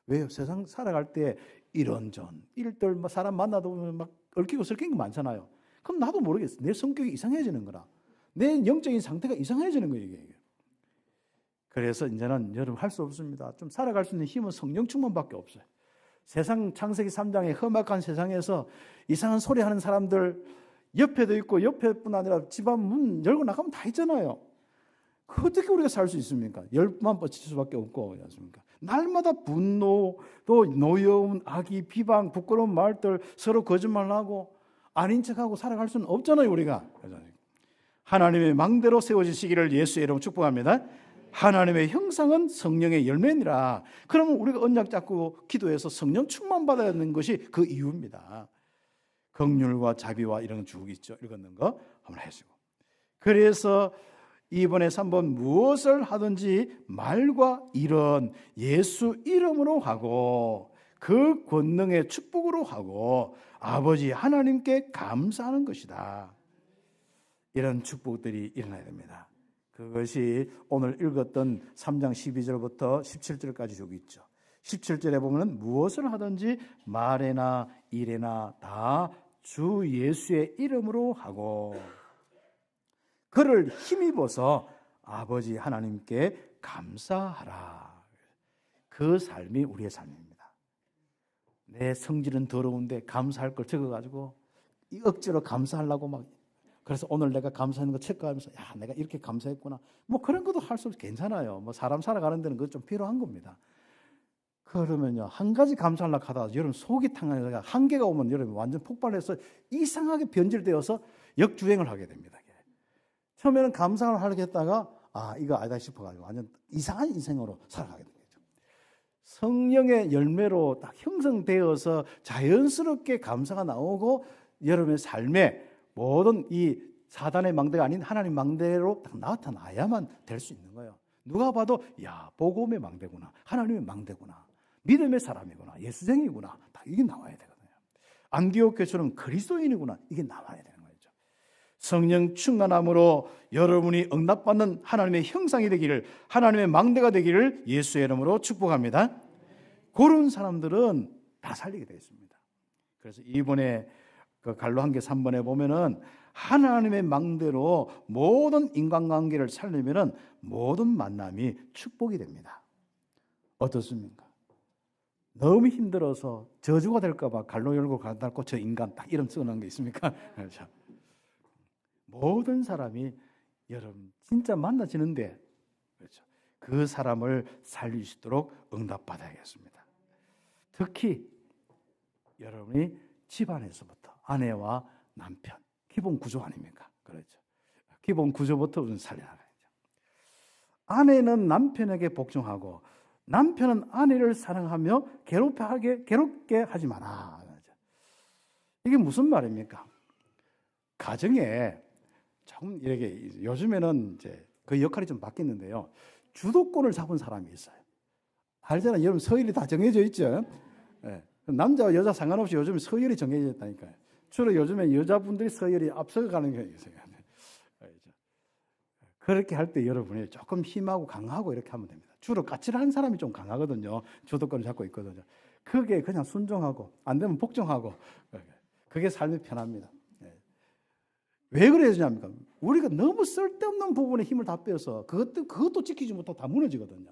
왜요? 세상 살아갈 때 이런저런 일들 사람 만나다 보면 막 얽히고 설킨 거 많잖아요. 그럼 나도 모르게 내 성격이 이상해지는 거라. 내 영적인 상태가 이상해지는 거예요, 이게. 그래서 이제는 여러분 할 수 없습니다. 좀 살아갈 수 있는 힘은 성령 충만밖에 없어요. 세상 창세기 3장의 험악한 세상에서 이상한 소리 하는 사람들 옆에도 있고 옆에뿐 아니라 집안 문 열고 나가면 다 있잖아요. 그 어떻게 우리가 살 수 있습니까? 열만 뻗칠 수밖에 없고 그렇지 않습니까? 날마다 분노, 또 노여움, 악의, 비방, 부끄러운 말들 서로 거짓말하고 아닌 척하고 살아갈 수는 없잖아요, 우리가. 하나님의 망대로 세워지시기를 예수의 이름으로 축복합니다. 하나님의 형상은 성령의 열매니라. 그러면 우리가 언약 잡고 기도해서 성령 충만 받아야 하는 것이 그 이유입니다. 긍휼과 자비와 이런 주옥이 있죠. 읽었는 거 한번 해주고. 그래서 이번에 3번 무엇을 하든지 말과 일은 예수 이름으로 하고 그 권능의 축복으로 하고 아버지 하나님께 감사하는 것이다. 이런 축복들이 일어나야 됩니다. 그것이 오늘 읽었던 3장 12절부터 17절까지 여기 있죠. 17절에 보면 무엇을 하든지 말에나 일에나 다 주 예수의 이름으로 하고 그를 힘입어서 아버지 하나님께 감사하라. 그 삶이 우리의 삶입니다. 내 성질은 더러운데 감사할 걸 적어가지고 억지로 감사하려고 막 그래서 오늘 내가 감사하는 거 체크하면서 야 내가 이렇게 감사했구나 뭐 그런 것도 할 수 괜찮아요. 뭐 사람 살아가는 데는 그거 좀 필요한 겁니다. 그러면요 한 가지 감사하려고 하다가 여러분 속이 탕하다가 한계가 오면 여러분 완전 폭발해서 이상하게 변질되어서 역주행을 하게 됩니다. 처음에는 감사를 하려고 했다가 이거 아니다 싶어가지고 완전 이상한 인생으로 살아가게 됩니다. 성령의 열매로 딱 형성되어서 자연스럽게 감사가 나오고 여러분의 삶에 모든 이 사단의 망대가 아닌 하나님 망대로 딱 나타나야만 될 수 있는 거예요. 누가 봐도 야 복음의 망대구나, 하나님의 망대구나, 믿음의 사람이구나, 예수쟁이구나, 다 이게 나와야 되거든요. 안디옥 교회처럼 그리스도인이구나 이게 나와야 되는 거죠. 성령 충만함으로 여러분이 응답받는 하나님의 형상이 되기를, 하나님의 망대가 되기를 예수의 이름으로 축복합니다. 그런 사람들은 다 살리게 되어 있습니다. 그래서 이번에 그 갈로한계 3번에 보면은 하나님의 망대로 모든 인간관계를 살리면은 모든 만남이 축복이 됩니다. 어떻습니까? 너무 힘들어서 저주가 될까봐 갈로 열고 닫고 저 인간 딱 이름 써놓은 게 있습니까? 그렇죠. 모든 사람이 여러분 진짜 만나지는데 그렇죠. 그 사람을 살릴 수 있도록 응답받아야겠습니다. 특히 여러분이 집안에서부터 아내와 남편 기본 구조 아닙니까? 그렇죠. 기본 구조부터 우선 살려나가야죠. 아내는 남편에게 복종하고 남편은 아내를 사랑하며 괴롭게 하지 마라. 이게 무슨 말입니까? 가정에 좀 이렇게 요즘에는 이제 그 역할이 좀 바뀌었는데요. 주도권을 잡은 사람이 있어요. 알잖아요. 여러분 서열이 다 정해져 있죠. 네. 남자와 여자 상관없이 요즘 서열이 정해져 있다니까요. 주로 요즘에 여자분들이 서열이 앞서가는 경우가 있어요. 그렇게 할 때 여러분이 조금 힘하고 강하고 이렇게 하면 됩니다. 주로 까칠한 사람이 좀 강하거든요. 주도권을 잡고 있거든요. 그게 그냥 순종하고 안 되면 복종하고 그게 삶이 편합니다. 왜 그래야 되냐니까 우리가 너무 쓸데없는 부분에 힘을 다 빼서 그것도 지키지 못하고 다 무너지거든요.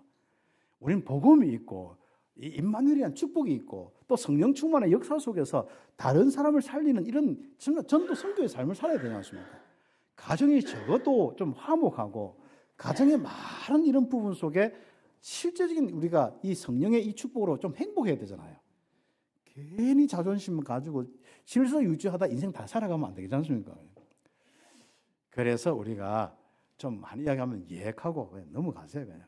우리는 복음이 있고 이 임마누엘이란 축복이 있고 또 성령 충만의 역사 속에서 다른 사람을 살리는 이런 전도 선교의 삶을 살아야 되지 않습니까? 가정이 적어도 좀 화목하고 가정의 많은 이런 부분 속에 실제적인 우리가 이 성령의 이 축복으로 좀 행복해야 되잖아요. 괜히 자존심을 가지고 질서 유지하다 인생 다 살아가면 안 되지 않습니까? 그래서 우리가 좀 많이 이야기하면 예하고 그냥 넘어가세요. 그냥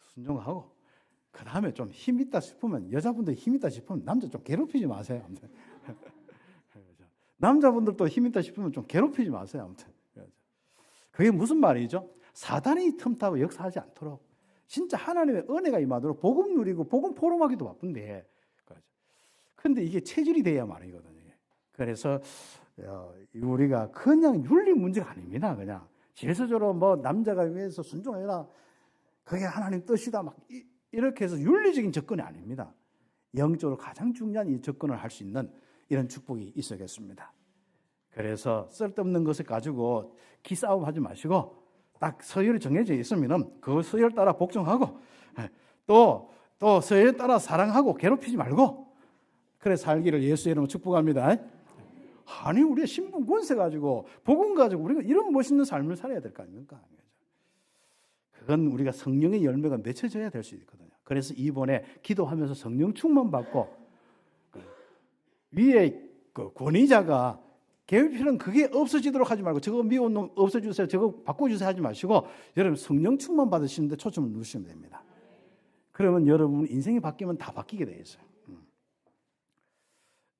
순종하고 그 다음에 좀 힘있다 싶으면 여자분들 힘있다 싶으면 남자 좀 괴롭히지 마세요. 아무튼 남자분들도 힘있다 싶으면 좀 괴롭히지 마세요. 아무튼 그게 무슨 말이죠? 사단이 틈타고 역사하지 않도록 진짜 하나님의 은혜가 임하도록 복음 누리고 복음 포럼하기도 바쁜데, 그런데 이게 체질이 돼야 말이거든요. 그래서 우리가 그냥 윤리 문제가 아닙니다. 그냥 질서적으로 뭐 남자가 위해서 순종해라, 그게 하나님 뜻이다, 막 이렇게 해서 윤리적인 접근이 아닙니다. 영적으로 가장 중요한 이 접근을 할 수 있는 이런 축복이 있어야겠습니다. 그래서 쓸데없는 것을 가지고 기싸움 하지 마시고, 딱 서열이 정해져 있으면은 그 서열 따라 복종하고, 또 서열 따라 사랑하고 괴롭히지 말고, 그래 살기를 예수의 이름으로 축복합니다. 아니, 우리가 신분 권세 가지고 복음 가지고 우리가 이런 멋있는 삶을 살아야 될 거 아닙니까? 그건 우리가 성령의 열매가 맺혀져야 될 수 있거든요. 그래서 이번에 기도하면서 성령 충만 받고, 위에 그 권위자가 계획표는 그게 없어지도록 하지 말고, 저거 미운 놈 없애주세요, 저거 바꿔주세요 하지 마시고, 여러분 성령 충만 받으시는데 초점을 누르시면 됩니다. 그러면 여러분 인생이 바뀌면 다 바뀌게 돼 있어요.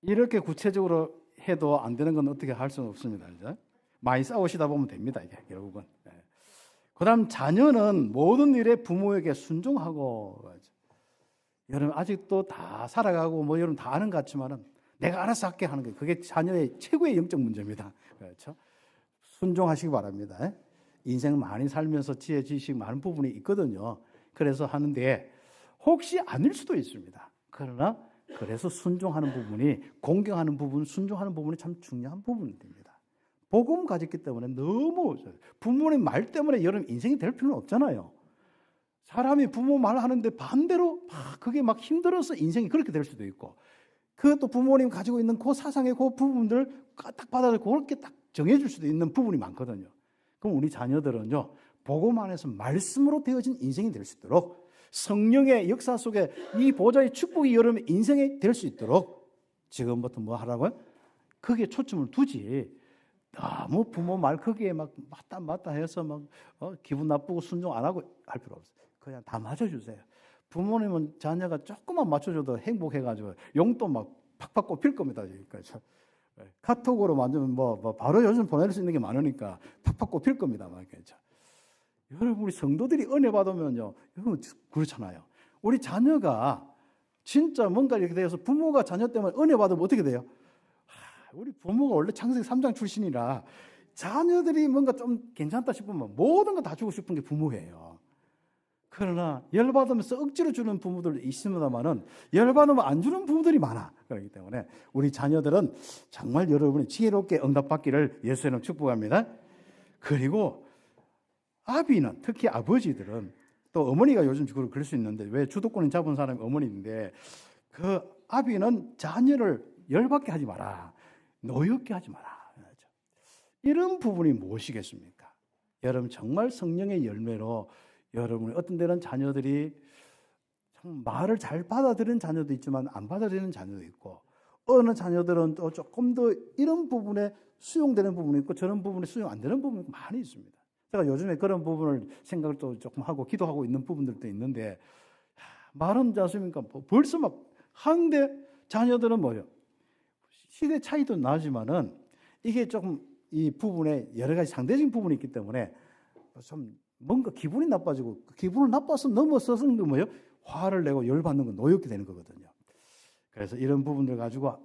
이렇게 구체적으로 해도 안 되는 건 어떻게 할 수는 없습니다. 이제 많이 싸우시다 보면 됩니다. 이게 결국은. 그다음 자녀는 모든 일에 부모에게 순종하고, 여러분 아직도 다 살아가고 뭐 여러분 다 아는 것 같지만은 내가 알아서 할게 하는 게 그게 자녀의 최고의 영적 문제입니다. 그렇죠? 순종하시기 바랍니다. 인생 많이 살면서 지혜 지식 많은 부분이 있거든요. 그래서 하는데 혹시 아닐 수도 있습니다. 그러나 그래서 순종하는 부분이, 공경하는 부분, 순종하는 부분이 참 중요한 부분입니다. 복음 가졌기 때문에 너무, 부모님 말 때문에 여러분 인생이 될 필요는 없잖아요. 사람이 부모 말하는데 반대로 그게 막 힘들어서 인생이 그렇게 될 수도 있고, 그것도 부모님 가지고 있는 그 사상의 그 부분들 딱 받아들이고 그렇게 딱 정해줄 수도 있는 부분이 많거든요. 그럼 우리 자녀들은요, 복음 안에서 말씀으로 되어진 인생이 될 수 있도록, 성령의 역사 속에 이 보좌의 축복이 여러분의 인생이 될 수 있도록 지금부터 뭐 하라고요? 거기에 초점을 두지, 너무 부모 말 거기에 막 맞다 해서 막 기분 나쁘고 순종 안 하고 할 필요 없어요. 그냥 다 맞춰주세요. 부모님은 자녀가 조금만 맞춰줘도 행복해가지고 용돈 막 팍팍 꼽힐 겁니다. 그러니까 카톡으로 만들면 뭐 바로 요즘 보낼 수 있는 게 많으니까 팍팍 꼽힐 겁니다. 그렇죠? 여러분 우리 성도들이 은혜 받으면요, 여러분 그렇잖아요. 우리 자녀가 진짜 뭔가 이렇게 돼서 부모가 자녀 때문에 은혜 받으면 어떻게 돼요? 우리 부모가 원래 창세기 3장 출신이라 자녀들이 뭔가 좀 괜찮다 싶으면 모든 거 다 주고 싶은 게 부모예요. 그러나 열받으면서 억지로 주는 부모들도 있습니다만은 열받으면 안 주는 부모들이 많아. 그렇기 때문에 우리 자녀들은 정말 여러분이 지혜롭게 응답받기를 예수의 이름으로 축복합니다. 그리고 아비는, 특히 아버지들은, 또 어머니가 요즘 그럴 수 있는데, 왜 주도권을 잡은 사람이 어머니인데, 그 아비는 자녀를 열받게 하지 마라, 노엽게 하지 마라. 이런 부분이 무엇이겠습니까? 여러분 정말 성령의 열매로 여러분이 어떤 데는 자녀들이 참 말을 잘 받아들이는 자녀도 있지만 안 받아들이는 자녀도 있고, 어느 자녀들은 또 조금 더 이런 부분에 수용되는 부분이 있고 저런 부분에 수용 안 되는 부분이 많이 있습니다. 제가 요즘에 그런 부분을 생각을 또 조금 하고 기도하고 있는 부분들도 있는데, 말은 자습니까? 벌써 막 하는데 자녀들은 뭐예요? 시대 차이도 나지만은 이게 조금 이 부분에 여러 가지 상대적인 부분이 있기 때문에 좀 뭔가 기분이 나빠지고, 그 기분을 나빠서 넘어서서는 뭐예요? 화를 내고 열받는 건 노엽게 되는 거거든요. 그래서 이런 부분들 가지고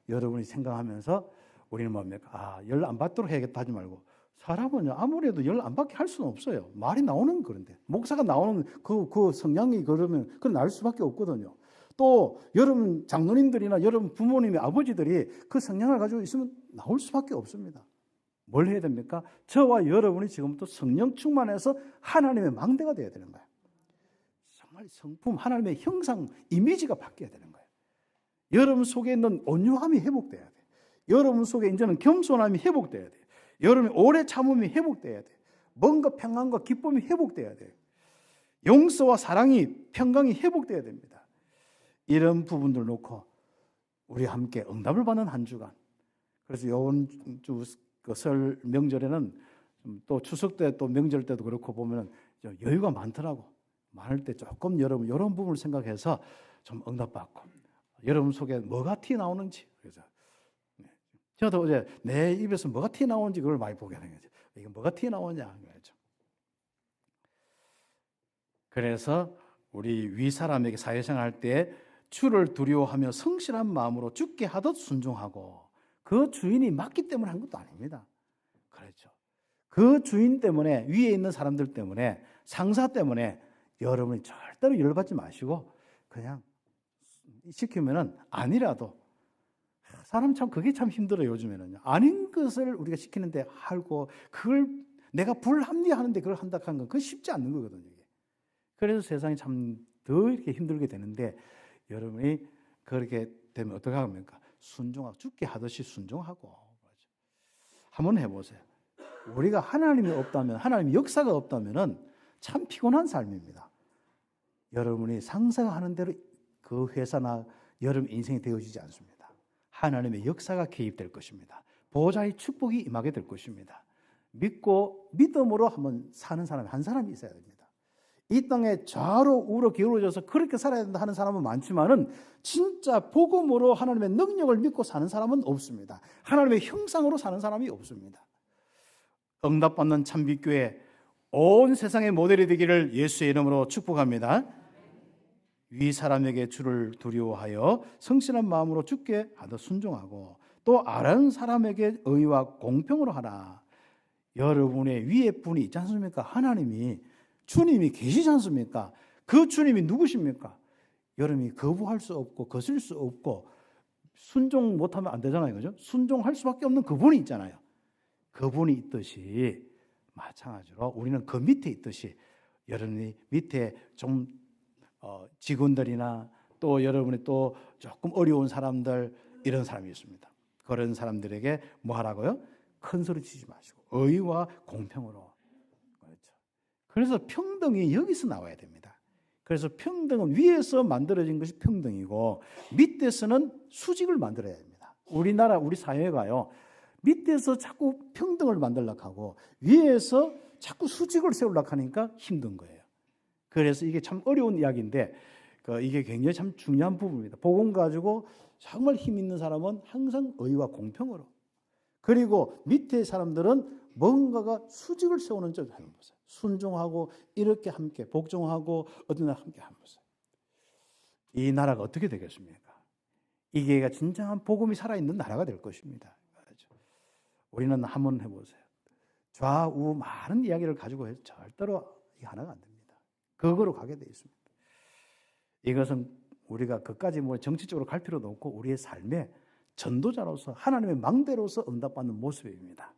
여러분이 생각하면서 우리는 뭡니까? 열 안 받도록 해야겠다 하지 말고, 사람은요 아무래도 열 안 받게 할 수는 없어요. 말이 나오는 그런데 목사가 나오는 그 성향이 그러면 그건 나올 수밖에 없거든요. 또 여러분 장로님들이나 여러분 부모님의 아버지들이 그 성향을 가지고 있으면 나올 수밖에 없습니다. 뭘 해야 됩니까? 저와 여러분이 지금부터 성령 충만해서 하나님의 망대가 되어야 되는 거예요. 정말 성품, 하나님의 형상, 이미지가 바뀌어야 되는 거예요. 여러분 속에 있는 온유함이 회복돼야 돼요. 여러분 속에 이제는 겸손함이 회복돼야 돼요. 여러분의 오래 참음이 회복돼야 돼요. 뭔가 평안과 기쁨이 회복돼야 돼요. 용서와 사랑이, 평강이 회복돼야 됩니다. 이런 부분들 놓고 우리 함께 응답을 받는 한 주간. 그래서 이번 주 설 명절에는 또 추석 때 또 명절 때도 그렇고 보면 여유가 많더라고. 많을 때 조금 여러분 이런 부분을 생각해서 좀 응답받고, 여러분 속에 뭐가 튀어나오는지, 그래서 저도 어제 내 입에서 뭐가 튀어나오는지 그걸 많이 보게 되는 거죠. 이게 뭐가 튀어나오냐. 그렇죠. 그래서 우리 위 사람에게 사회생활 할 때 주를 두려워하며 성실한 마음으로 주께 하듯 순종하고, 그 주인이 맞기 때문에 한 것도 아닙니다. 그렇죠. 그 주인 때문에, 위에 있는 사람들 때문에, 상사 때문에 여러분이 절대로 열받지 마시고 그냥 시키면은 아니라도, 사람 참 그게 참 힘들어요. 요즘에는요. 아닌 것을 우리가 시키는데 하고, 그걸 내가 불합리하는데 그걸 한다 하는 건 그거 쉽지 않는 거거든요. 그래서 세상이 참 더 이렇게 힘들게 되는데, 여러분이 그렇게 되면 어떻게 합니까? 순종하고, 주께 하듯이 순종하고. 한번 해보세요. 우리가 하나님이 없다면, 하나님의 역사가 없다면은 참 피곤한 삶입니다. 여러분이 상사가 하는 대로 그 회사나 여러분 인생이 되어지지 않습니다. 하나님의 역사가 개입될 것입니다. 보호자의 축복이 임하게 될 것입니다. 믿고 믿음으로 한번 사는 사람이 한 사람이 있어야 됩니다. 이 땅에 좌로 우로 기울어져서 그렇게 살아야 된다 하는 사람은 많지만은 진짜 복음으로 하나님의 능력을 믿고 사는 사람은 없습니다. 하나님의 형상으로 사는 사람이 없습니다. 응답받는 참빛교회, 온 세상의 모델이 되기를 예수의 이름으로 축복합니다. 위 사람에게 주를 두려워하여 성실한 마음으로 주께 하듯 순종하고, 또 아는 사람에게 의와 공평으로 하라. 여러분의 위에 분이 있지 않습니까? 하나님이, 주님이 계시지 않습니까? 그 주님이 누구십니까? 여러분이 거부할 수 없고 거슬 수 없고 순종 못하면 안 되잖아요. 그죠? 순종할 수밖에 없는 그분이 있잖아요. 그분이 있듯이 마찬가지로 우리는 그 밑에 있듯이, 여러분이 밑에 좀 직원들이나 또 여러분이 또 조금 어려운 사람들, 이런 사람이 있습니다. 그런 사람들에게 뭐 하라고요? 큰 소리 치지 마시고 의와 공평으로. 그렇죠. 그래서 평등이 여기서 나와야 됩니다. 그래서 평등은 위에서 만들어진 것이 평등이고, 밑에서는 수직을 만들어야 됩니다. 우리나라, 우리 사회가요, 밑에서 자꾸 평등을 만들려고 하고 위에서 자꾸 수직을 세우려고 하니까 힘든 거예요. 그래서 이게 참 어려운 이야기인데, 이게 굉장히 참 중요한 부분입니다. 복음 가지고 정말 힘 있는 사람은 항상 의와 공평으로, 그리고 밑에 사람들은 뭔가가 수직을 세우는 쪽을 한번 보세요. 순종하고 이렇게 함께 복종하고 어떤 날 함께 한번 보세요. 이 나라가 어떻게 되겠습니까? 이게 진정한 복음이 살아있는 나라가 될 것입니다. 우리는 한번 해보세요. 좌우 많은 이야기를 가지고 해서 절대로 이게 하나가 안 됩니다. 그거로 가게 되어 있습니다. 이것은 우리가 그까지 뭐 정치적으로 갈 필요도 없고, 우리의 삶의 전도자로서 하나님의 망대로서 응답받는 모습입니다.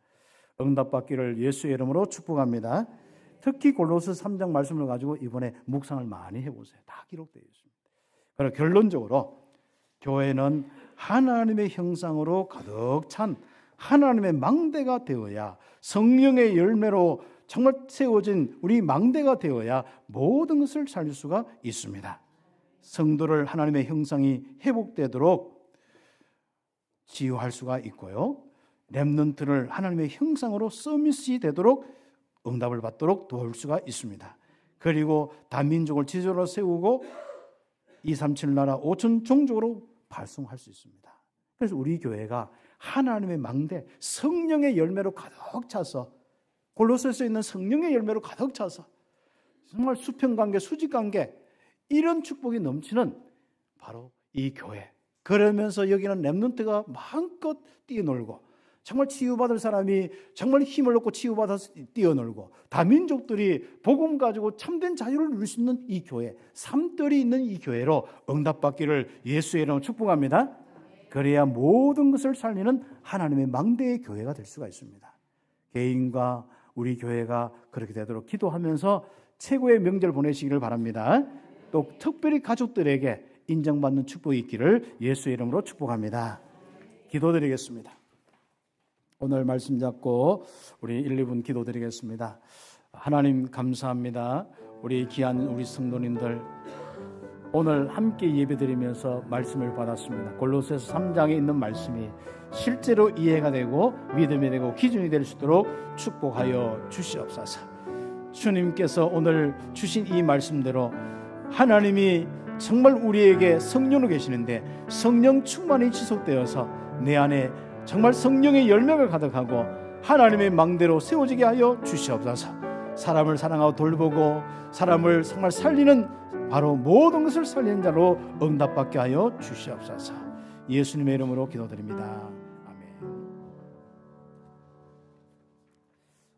응답받기를 예수의 이름으로 축복합니다. 특히 골로새 3장 말씀을 가지고 이번에 묵상을 많이 해보세요. 다 기록되어 있습니다. 그리고 결론적으로 교회는 하나님의 형상으로 가득 찬 하나님의 망대가 되어야, 성령의 열매로 정말 세워진 우리 망대가 되어야 모든 것을 살릴 수가 있습니다. 성도를 하나님의 형상이 회복되도록 치유할 수가 있고요, 렘넌트를 하나님의 형상으로 서밋이 되도록 응답을 받도록 도울 수가 있습니다. 그리고 다민족을 지도자로 세우고 237 나라 5천 종족으로 발송할 수 있습니다. 그래서 우리 교회가 하나님의 망대, 성령의 열매로 가득 차서, 골로새서에 있는 성령의 열매로 가득 차서 정말 수평관계, 수직관계, 이런 축복이 넘치는 바로 이 교회. 그러면서 여기는 렘넌트가 마음껏 뛰어놀고, 정말 치유받을 사람이 정말 힘을 얻고 치유받아서 뛰어놀고, 다민족들이 복음 가지고 참된 자유를 누릴 수 있는 이 교회, 삶들이 있는 이 교회로 응답받기를 예수의 이름으로 축복합니다. 그래야 모든 것을 살리는 하나님의 망대의 교회가 될 수가 있습니다. 개인과 우리 교회가 그렇게 되도록 기도하면서 최고의 명절 보내시기를 바랍니다. 또 특별히 가족들에게 인정받는 축복이 있기를 예수의 이름으로 축복합니다. 기도드리겠습니다. 오늘 말씀 잡고 우리 1, 2분 기도드리겠습니다. 하나님 감사합니다. 우리 귀한 우리 성도님들, 오늘 함께 예배드리면서 말씀을 받았습니다. 골로새서 3장에 있는 말씀이 실제로 이해가 되고 믿음이 되고 기준이 될 수 있도록 축복하여 주시옵소서. 주님께서 오늘 주신 이 말씀대로 하나님이 정말 우리에게 성령으로 계시는데, 성령 충만이 지속되어서 내 안에 정말 성령의 열매가 가득하고 하나님의 망대로 세워지게 하여 주시옵소서. 사람을 사랑하고 돌보고 사람을 정말 살리는, 바로 모든 것을 살리는 자로 응답받게 하여 주시옵소서. 예수님의 이름으로 기도드립니다. 아멘.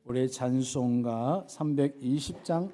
우리 찬송가 320장